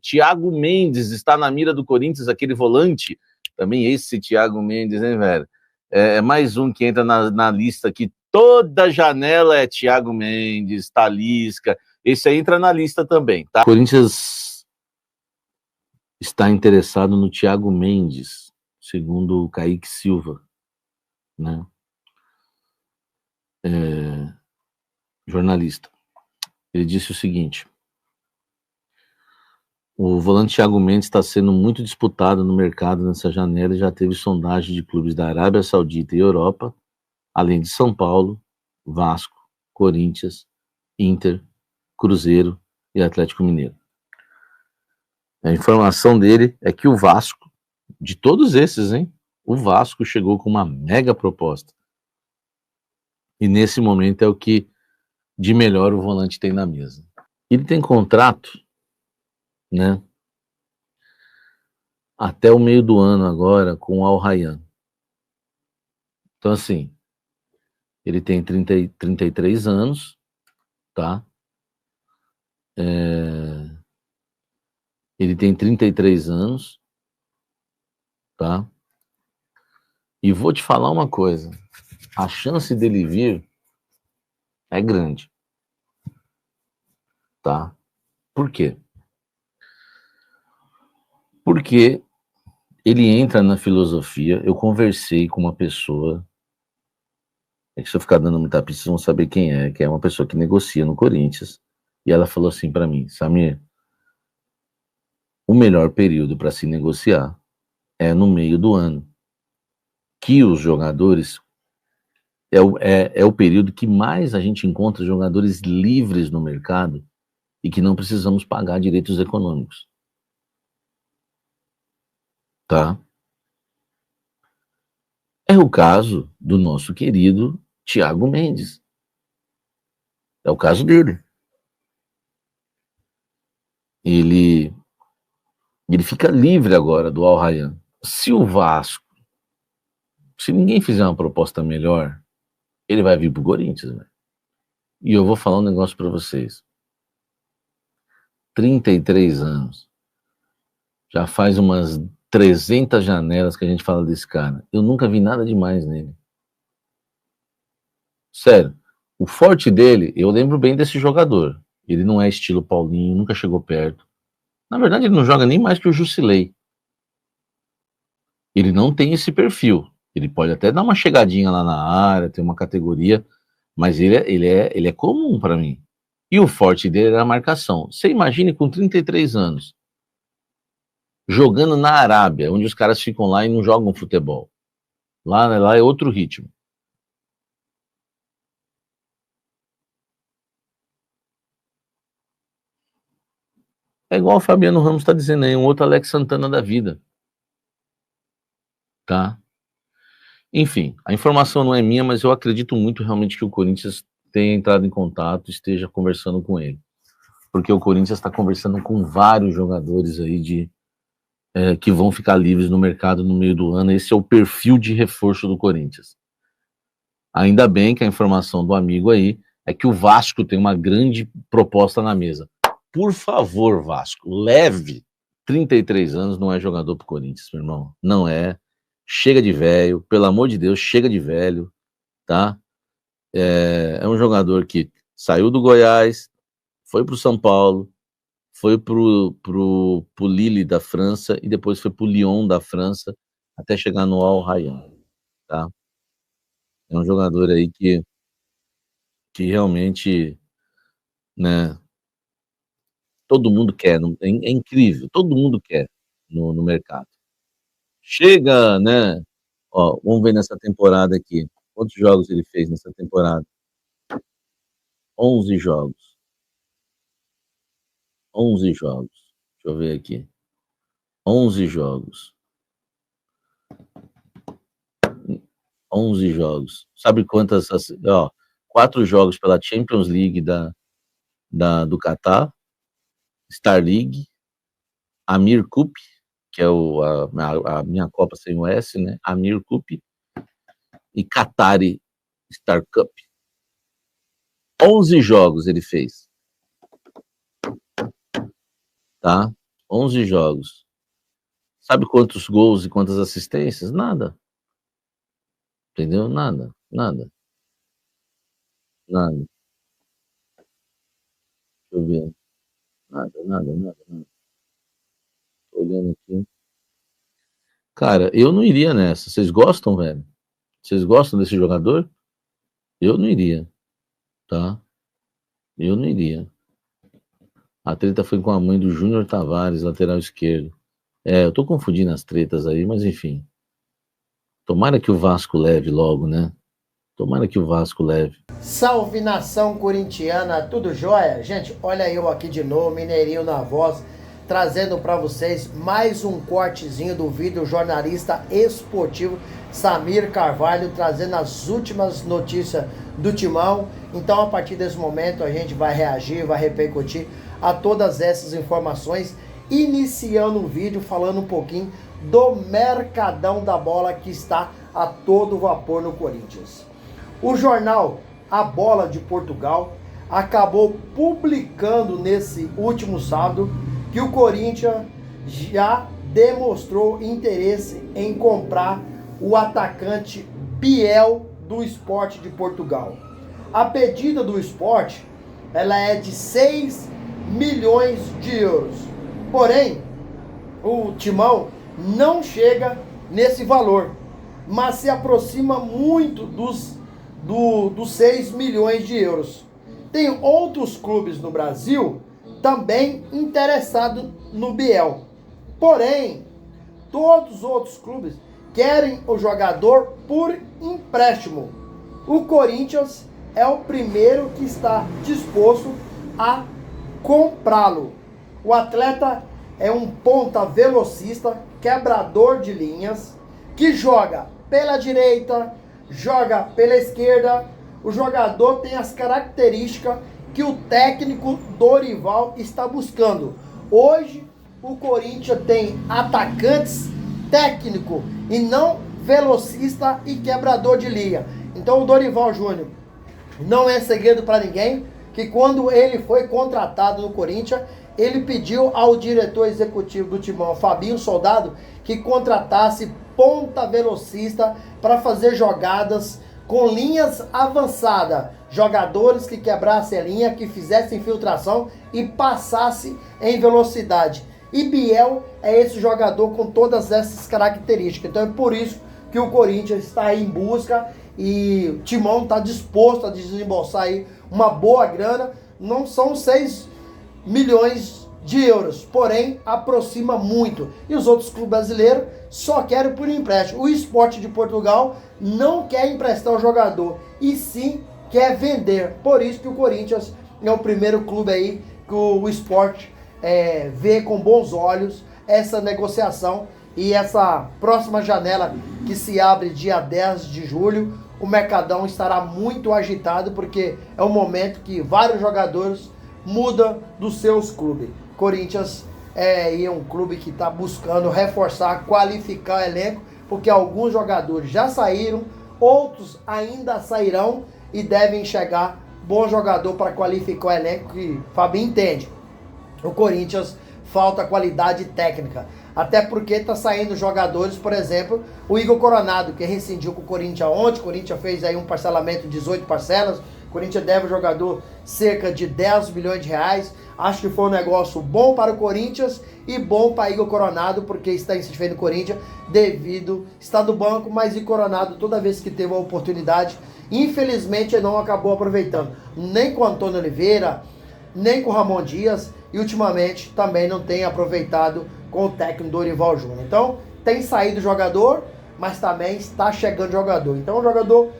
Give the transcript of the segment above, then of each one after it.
Thiago Mendes está na mira do Corinthians, aquele volante. Também esse Thiago Mendes, hein, velho? É mais um que entra na lista aqui. Toda janela é Thiago Mendes, Talisca. Esse aí entra na lista também, tá? O Corinthians está interessado no Thiago Mendes, segundo o Kaique Silva, né? Jornalista. Ele disse o seguinte: o volante Thiago Mendes está sendo muito disputado no mercado nessa janela e já teve sondagem de clubes da Arábia Saudita e Europa, além de São Paulo, Vasco, Corinthians, Inter, Cruzeiro e Atlético Mineiro. A informação dele é que o Vasco, de todos esses, hein, o Vasco chegou com uma mega proposta. E nesse momento é o que de melhor o volante tem na mesa. Ele tem contrato, né, até o meio do ano agora com o Al Rayyan. Então, assim, ele tem 33 anos, tá? Ele tem 33 anos, tá? E vou te falar uma coisa, a chance dele vir é grande, tá? Por quê? Porque ele entra na filosofia. Eu conversei com uma pessoa, é que se eu ficar dando muita pista, vocês vão saber quem é, que é uma pessoa que negocia no Corinthians, e ela falou assim para mim: Samir, o melhor período para se negociar é no meio do ano, que os jogadores é o período que mais a gente encontra jogadores livres no mercado e que não precisamos pagar direitos econômicos, tá? É o caso do nosso querido Thiago Mendes. É o caso dele. Ele fica livre agora do Al Rayyan. Se o Vasco, se ninguém fizer uma proposta melhor, ele vai vir pro Corinthians, né? E eu vou falar um negócio para vocês. 33 anos. Já faz umas 300 janelas que a gente fala desse cara. Eu nunca vi nada demais nele. Sério. O forte dele, eu lembro bem desse jogador. Ele não é estilo Paulinho, nunca chegou perto. Na verdade, ele não joga nem mais que o Jusilei. Ele não tem esse perfil. Ele pode até dar uma chegadinha lá na área, ter uma categoria, mas ele é comum para mim. E o forte dele é a marcação. Você imagine com 33 anos, jogando na Arábia, onde os caras ficam lá e não jogam futebol. Lá é outro ritmo. É igual o Fabiano Ramos está dizendo aí, um outro Alex Santana da vida. Tá? Enfim, a informação não é minha, mas eu acredito muito realmente que o Corinthians tenha entrado em contato, esteja conversando com ele. Porque o Corinthians está conversando com vários jogadores aí que vão ficar livres no mercado no meio do ano. Esse é o perfil de reforço do Corinthians. Ainda bem que a informação do amigo aí é que o Vasco tem uma grande proposta na mesa. Por favor, Vasco, leve. 33 anos não é jogador pro Corinthians, meu irmão. Não é. Chega de velho, pelo amor de Deus, chega de velho, tá? É um jogador que saiu do Goiás, foi pro São Paulo, foi pro Lille da França e depois foi pro Lyon da França até chegar no Al Rayyan, tá? É um jogador aí que realmente, né, todo mundo quer, é incrível, todo mundo quer no mercado. Chega, né? Ó, vamos ver nessa temporada aqui. Quantos jogos ele fez nessa temporada? 11 jogos. 11 jogos. Deixa eu ver aqui. 11 jogos. 11 jogos. Sabe quantas? Ó, 4 jogos pela Champions League do Catar, Star League, Amir Cup, que é a minha Copa sem o S, né? Amir Cup e Qatari Star Cup. 11 jogos ele fez. Tá? 11 jogos. Sabe quantos gols e quantas assistências? Nada. Entendeu? Nada, nada, nada. Deixa eu ver. Nada, nada, nada, nada. Tô olhando aqui. Cara, eu não iria nessa. Vocês gostam, velho? Vocês gostam desse jogador? Eu não iria, tá? Eu não iria. A treta foi com a mãe do Júnior Tavares, lateral esquerdo. Eu tô confundindo as tretas aí, mas enfim. Tomara que o Vasco leve logo, né? Tomara que o Vasco leve. Salve nação corintiana, tudo jóia? Gente, olha eu aqui de novo, Mineirinho na voz, trazendo para vocês mais um cortezinho do vídeo jornalista esportivo Samir Carvalho, trazendo as últimas notícias do Timão. Então, a partir desse momento, a gente vai reagir, vai repercutir a todas essas informações, iniciando o vídeo falando um pouquinho do mercadão da bola que está a todo vapor no Corinthians. O jornal A Bola de Portugal acabou publicando nesse último sábado que o Corinthians já demonstrou interesse em comprar o atacante Biel do Sport de Portugal. A pedida do Sport, ela é de 6 milhões de euros. Porém, o Timão não chega nesse valor, mas se aproxima muito dos 6 milhões de euros. Tem outros clubes no Brasil também interessados no Biel. Porém, todos os outros clubes querem o jogador por empréstimo. O Corinthians é o primeiro que está disposto a comprá-lo. O atleta é um ponta velocista, quebrador de linhas, que joga pela direita, joga pela esquerda. O jogador tem as características que o técnico Dorival está buscando. Hoje, o Corinthians tem atacantes técnico e não velocista e quebrador de linha. Então, o Dorival Júnior, não é segredo para ninguém que quando ele foi contratado no Corinthians, ele pediu ao diretor executivo do Timão, Fabinho Soldado, que contratasse ponta velocista para fazer jogadas com linhas avançadas, jogadores que quebrassem a linha, que fizessem infiltração e passassem em velocidade. E Biel é esse jogador com todas essas características. Então é por isso que o Corinthians está aí em busca e o Timão está disposto a desembolsar aí uma boa grana. Não são 6 milhões de euros, porém aproxima muito. E os outros clubes brasileiros só querem por empréstimo. O Sport de Portugal não quer emprestar o jogador, e sim quer vender. Por isso que o Corinthians é o primeiro clube aí que o Sport vê com bons olhos essa negociação. E essa próxima janela que se abre dia 10 de julho, o mercadão estará muito agitado, porque é o momento que vários jogadores mudam dos seus clubes. Corinthians é um clube que está buscando reforçar, qualificar o elenco, porque alguns jogadores já saíram, outros ainda sairão e devem chegar bom jogador para qualificar o elenco, que Fabinho entende. O Corinthians falta qualidade técnica, até porque está saindo jogadores, por exemplo, o Igor Coronado, que rescindiu com o Corinthians ontem. O Corinthians fez aí um parcelamento de 18 parcelas, o Corinthians deve ao jogador cerca de 10 milhões de reais. Acho que foi um negócio bom para o Corinthians e bom para Igor Coronado, porque está insatisfeito no Corinthians devido estar no banco, mas Igor Coronado, toda vez que teve a oportunidade, infelizmente ele não acabou aproveitando, nem com o Antônio Oliveira, nem com o Ramon Dias, e ultimamente também não tem aproveitado com o técnico Dorival Júnior. Então, tem saído jogador, mas também está chegando jogador. Então, o jogador,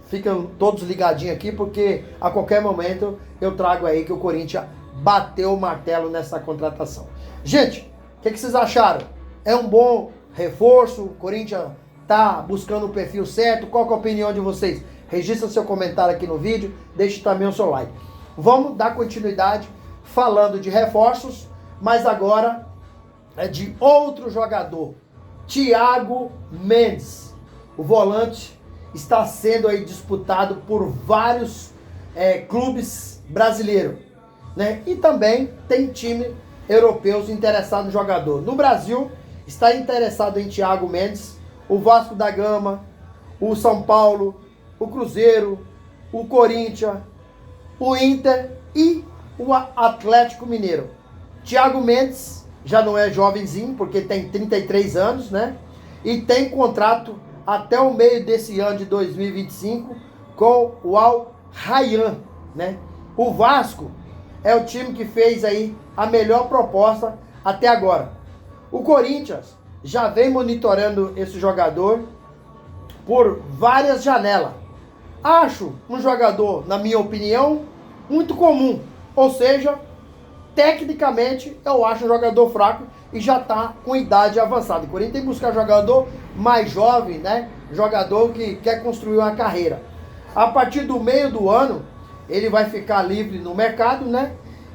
ficam todos ligadinhos aqui, porque a qualquer momento eu trago aí que o Corinthians bateu o martelo nessa contratação. Gente, o que vocês acharam? É um bom reforço? O Corinthians tá buscando o perfil certo? Qual que é a opinião de vocês? Registra seu comentário aqui no vídeo, deixe também o seu like. Vamos dar continuidade falando de reforços, mas agora é de outro jogador, Thiago Mendes. O volante está sendo aí disputado por vários clubes brasileiros, né? E também tem time europeus interessados no jogador. No Brasil, está interessado em Thiago Mendes, o Vasco da Gama, o São Paulo, o Cruzeiro, o Corinthians, o Inter e o Atlético Mineiro. Thiago Mendes já não é jovenzinho, porque tem 33 anos, né? E tem contrato até o meio desse ano de 2025 com o Al Rayyan, né? O Vasco é o time que fez aí a melhor proposta até agora. O Corinthians já vem monitorando esse jogador por várias janelas. Acho um jogador, na minha opinião, muito comum. Ou seja, tecnicamente eu acho um jogador fraco e já está com idade avançada. O Corinthians tem que buscar jogador mais jovem, né? Jogador que quer construir uma carreira. A partir do meio do ano, ele vai ficar livre no mercado, né?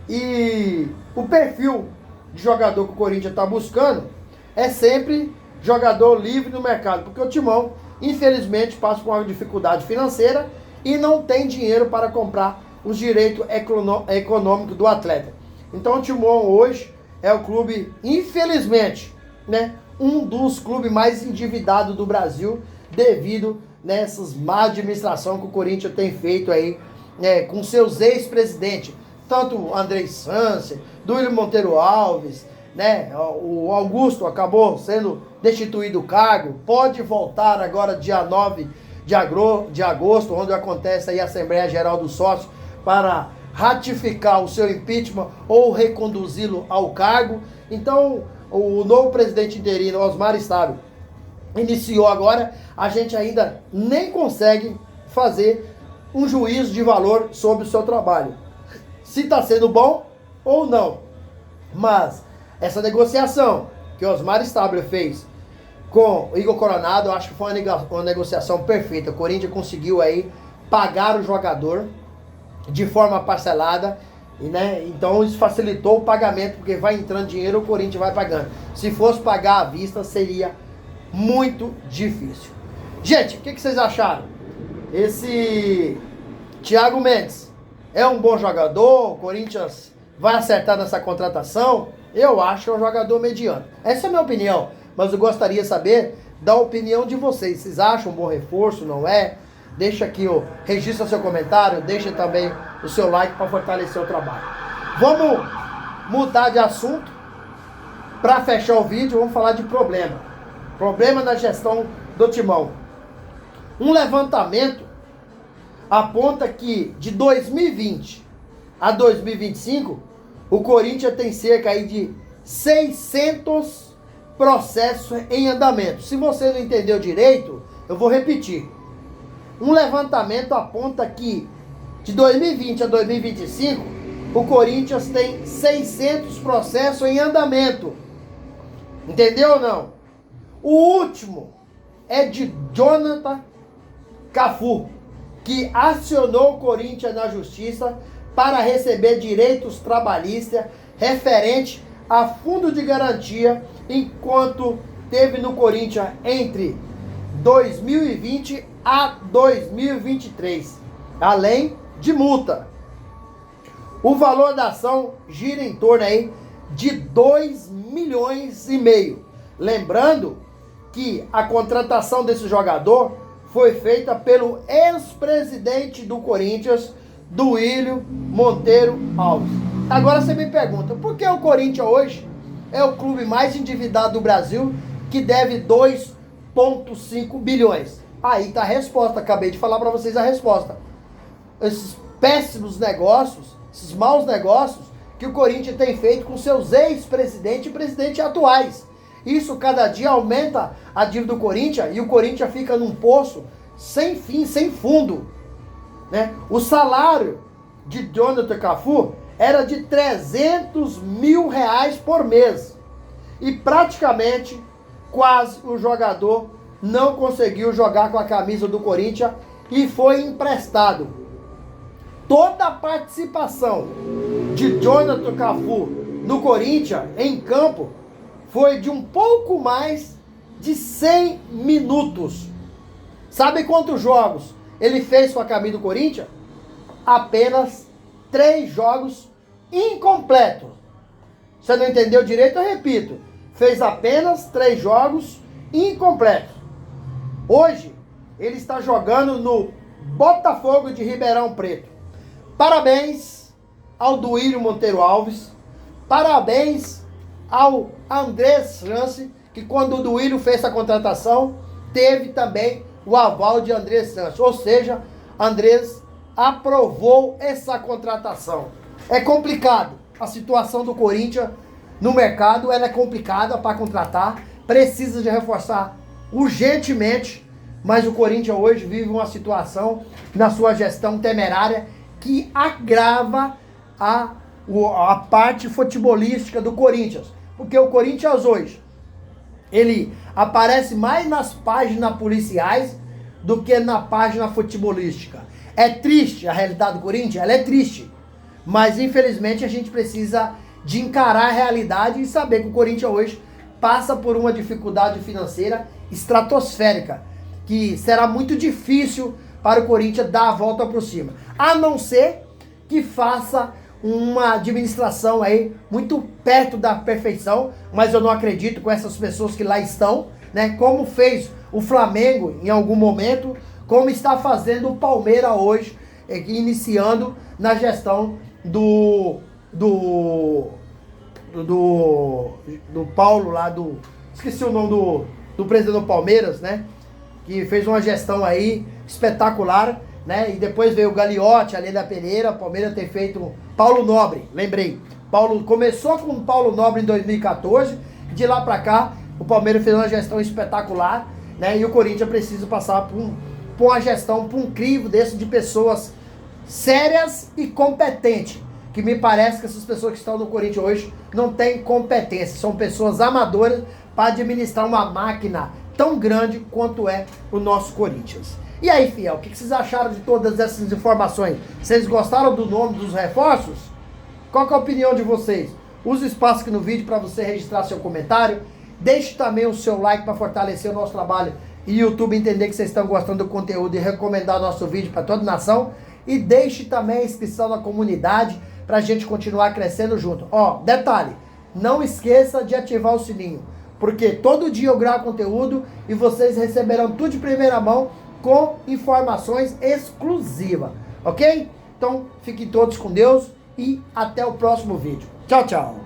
E o perfil de jogador que o Corinthians está buscando é sempre jogador livre no mercado, porque o Timão, infelizmente, passa por uma dificuldade financeira e não tem dinheiro para comprar os direitos econômicos do atleta. Então o Timão hoje é o clube, infelizmente, né, um dos clubes mais endividados do Brasil, devido nessas má administração que o Corinthians tem feito aí, né, com seus ex-presidentes, tanto o Andrei Sanches, Duílio Monteiro Alves, né, o Augusto acabou sendo destituído do cargo, pode voltar agora dia 9 de agosto, onde acontece aí a Assembleia Geral dos Sócios, para ratificar o seu impeachment ou reconduzi-lo ao cargo. Então, o novo presidente interino, Osmar Stabile, iniciou agora, a gente ainda nem consegue fazer um juízo de valor sobre o seu trabalho. Se está sendo bom ou não. Mas essa negociação que Osmar Stabile fez com o Igor Coronado, eu acho que foi uma negociação perfeita. O Corinthians conseguiu aí pagar o jogador de forma parcelada, e, né, então isso facilitou o pagamento, porque vai entrando dinheiro, o Corinthians vai pagando. Se fosse pagar à vista, seria muito difícil. Gente, o que vocês acharam? Esse Thiago Mendes é um bom jogador? O Corinthians vai acertar nessa contratação? Eu acho que é um jogador mediano. Essa é a minha opinião, mas eu gostaria de saber da opinião de vocês. Vocês acham um bom reforço, não é? Deixa aqui, registra seu comentário, deixa também o seu like para fortalecer o trabalho. Vamos mudar de assunto. Para fechar o vídeo, vamos falar de problema. Problema na gestão do Timão. Um levantamento aponta que de 2020 a 2025, o Corinthians tem cerca aí de 600 processos em andamento. Se você não entendeu direito, eu vou repetir. Um levantamento aponta que de 2020 a 2025, o Corinthians tem 600 processos em andamento. Entendeu ou não? O último é de Jonathan Cafu, que acionou o Corinthians na justiça para receber direitos trabalhistas referente a fundo de garantia, enquanto teve no Corinthians entre 2020 a 2023, além de multa. O valor da ação gira em torno aí de 2,5 milhões. Lembrando que a contratação desse jogador foi feita pelo ex-presidente do Corinthians, Duílio Monteiro Alves. Agora você me pergunta, por que o Corinthians hoje é o clube mais endividado do Brasil, que deve 2,5 bilhões? Aí está a resposta, acabei de falar para vocês a resposta. Esses péssimos negócios, esses maus negócios que o Corinthians tem feito com seus ex-presidentes e presidentes atuais. Isso cada dia aumenta a dívida do Corinthians e o Corinthians fica num poço sem fim, sem fundo, né? O salário de Jonathan Cafu era de 300 mil reais por mês. E praticamente, quase o jogador não conseguiu jogar com a camisa do Corinthians e foi emprestado. Toda a participação de Jonathan Cafu no Corinthians, em campo, foi de um pouco mais de 100 minutos. Sabe quantos jogos ele fez com a camisa do Corinthians? Apenas 3 jogos incompletos. Você não entendeu direito, eu repito. Fez apenas 3 jogos incompletos. Hoje, ele está jogando no Botafogo de Ribeirão Preto. Parabéns ao Duílio Monteiro Alves. Parabéns ao Andrés Sanches, que quando o Duílio fez a contratação, teve também o aval de Andrés Sanches. Ou seja, Andrés aprovou essa contratação. É complicado. A situação do Corinthians no mercado, ela é complicada para contratar. Precisa de reforçar urgentemente. Mas o Corinthians hoje vive uma situação na sua gestão temerária que agrava a parte futebolística do Corinthians. Porque o Corinthians hoje, ele aparece mais nas páginas policiais do que na página futebolística. É triste a realidade do Corinthians? Ela é triste. Mas infelizmente a gente precisa de encarar a realidade e saber que o Corinthians hoje passa por uma dificuldade financeira estratosférica, que será muito difícil para o Corinthians dar a volta por cima. A não ser que faça uma administração aí muito perto da perfeição, mas eu não acredito com essas pessoas que lá estão, né? Como fez o Flamengo em algum momento, como está fazendo o Palmeiras hoje, iniciando na gestão do Paulo lá, esqueci o nome do presidente do Palmeiras, né? Que fez uma gestão aí espetacular, né? E depois veio o Gagliotti, ali da Pereira, o Palmeiras tem feito Paulo Nobre, lembrei. Começou com o Paulo Nobre em 2014, de lá pra cá o Palmeiras fez uma gestão espetacular, né? E o Corinthians precisa passar por uma gestão, por um crivo desse de pessoas sérias e competentes, que me parece que essas pessoas que estão no Corinthians hoje não têm competência, são pessoas amadoras para administrar uma máquina tão grande quanto é o nosso Corinthians. E aí, fiel, o que vocês acharam de todas essas informações? Vocês gostaram do nome dos reforços? Qual que é a opinião de vocês? Use o espaço aqui no vídeo para você registrar seu comentário. Deixe também o seu like para fortalecer o nosso trabalho e o YouTube entender que vocês estão gostando do conteúdo e recomendar o nosso vídeo para toda a nação. E deixe também a inscrição na comunidade para a gente continuar crescendo junto. Ó, detalhe, não esqueça de ativar o sininho, porque todo dia eu gravo conteúdo e vocês receberão tudo de primeira mão com informações exclusivas, ok? Então, fiquem todos com Deus e até o próximo vídeo. Tchau, tchau!